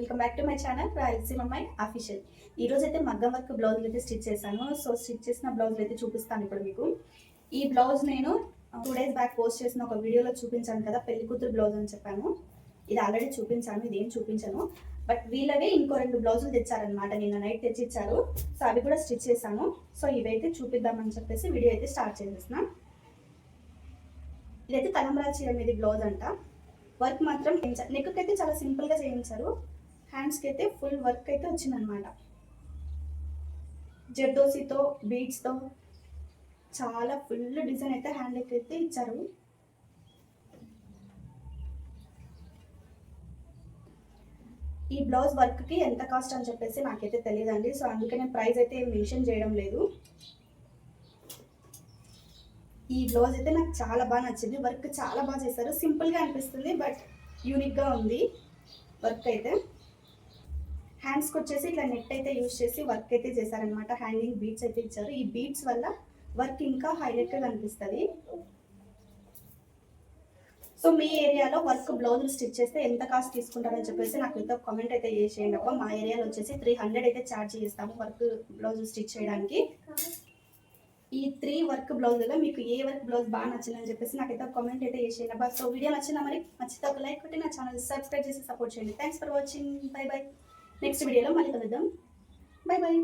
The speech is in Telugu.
Welcome back to my channel Rayalaseema అమ్మాయి అఫీషియల్. ఈ రోజు అయితే మగ్గం వర్క్ బ్లౌజులు అయితే స్టిచ్ చేశాను. సో స్టిచ్ చేసిన బ్లౌజులు అయితే చూపిస్తాను ఇప్పుడు మీకు. ఈ బ్లౌజ్ నేను 2 days బ్యాక్ పోస్ట్ చేసిన ఒక వీడియోలో చూపించాను కదా, పెళ్లి కూతురు బ్లౌజ్ అని చెప్పాను. ఇది ఆల్రెడీ చూపించాను, ఇదేం చూపించాను. బట్ వీళ్ళవే ఇంకో 2 బ్లౌజులు తెచ్చారనమాట, నిన్న నైట్ తెచ్చిచ్చారు. సో అవి కూడా స్టిచ్ చేశాను. సో ఇవైతే చూపిద్దామని చెప్పేసి వీడియో అయితే స్టార్ట్ చేసేసిన. ఇదైతే తలంబ్రాల చీర మీద బ్లౌజ్ అంట. వర్క్ మాత్రం నెక్ అయితే చాలా సింపుల్గా చేయించారు. హ్యాండ్స్కి అయితే ఫుల్ వర్క్ అయితే వచ్చిందనమాట. జర్దోసితో బీడ్స్తో చాలా ఫుల్ డిజైన్ అయితే హ్యాండ్ అయితే ఇచ్చారు. ఈ బ్లౌజ్ వర్క్కి ఎంత కాస్ట్ అని చెప్పేసి నాకైతే తెలియదండి. సో అందుకే నేను ప్రైస్ అయితే మెన్షన్ చేయడం లేదు. ఈ బ్లౌజ్ అయితే నాకు చాలా బాగా నచ్చింది. వర్క్ చాలా బాగా చేశారు. సింపుల్గా అనిపిస్తుంది బట్ యూనిక్గా ఉంది వర్క్ అయితే. హ్యాండ్స్కి వచ్చేసి ఇట్లా నెట్ అయితే యూజ్ చేసి వర్క్ అయితే చేశారనమాట. హ్యాంగింగ్ బీడ్స్ అయితే ఇచ్చారు. ఈ బీడ్స్ వల్ల వర్క్ ఇంకా హైలైట్గా కనిపిస్తుంది. సో మీ ఏరియాలో వర్క్ బ్లౌజులు స్టిచ్ చేస్తే ఎంత కాస్ట్ తీసుకుంటారని చెప్పేసి నాకు ఇంత కామెంట్ అయితే చేసేయండి అబ్బా. మా ఏరియాలో వచ్చేసి 300 అయితే ఛార్జ్ చేస్తాము వర్క్ బ్లౌజ్ స్టిచ్ చేయడానికి. ఈ 3 వర్క్ బ్లౌజులో మీకు ఏ వర్క్ బ్లౌజ్ బాగా నచ్చిందని చెప్పేసి నాకైతే కామెంట్ అయితే చేసేయండి అబ్బా. సో వీడియో నచ్చిందా మరి? నచ్చితే ఒక లైక్ కొట్టి నా ఛానల్ సబ్స్క్రైబ్ చేసి సపోర్ట్ చేయండి. Thanks for watching. By by. Next వీడియోలో మళ్ళీ కలుద్దాం. By by.